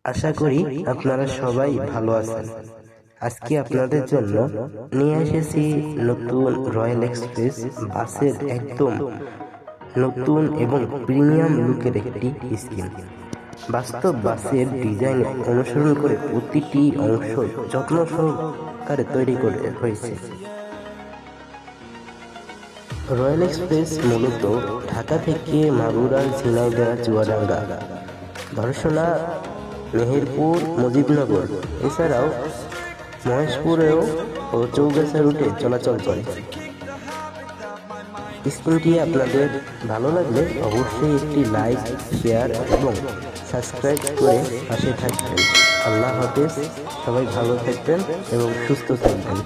আশা করি আপনারা সবাই ভালো আছেন। আজকে আপনাদের জন্য নিয়ে এসেছি নতুন রয়্যাল এক্সপ্রেস বাসের একদম নতুন এবং প্রিমিয়াম লুকের একটি স্কিম। বাস্তব বাসের ডিজাইন অনুসরণ করে প্রতিটি অংশ যত্ন সহকারে তৈরি করে হয়েছে। রয়্যাল এক্সপ্রেস মূলত ঢাকা থেকে মাগুরা, ঝিনাইদহ, চুয়াডাঙ্গা, ধর্ষণা, মেহেরপুর, মুজিবনগর এছাড়াও মহেশপুরেও ও চৌগাছা রুটে চলাচল করে। স্ক্রিনটি আপনাদের ভালো লাগলে অবশ্যই একটি লাইক, শেয়ার এবং সাবস্ক্রাইব করে পাশে থাকবেন। আল্লাহ হাফেজ। সবাই ভালো থাকবেন এবং সুস্থ থাকবেন।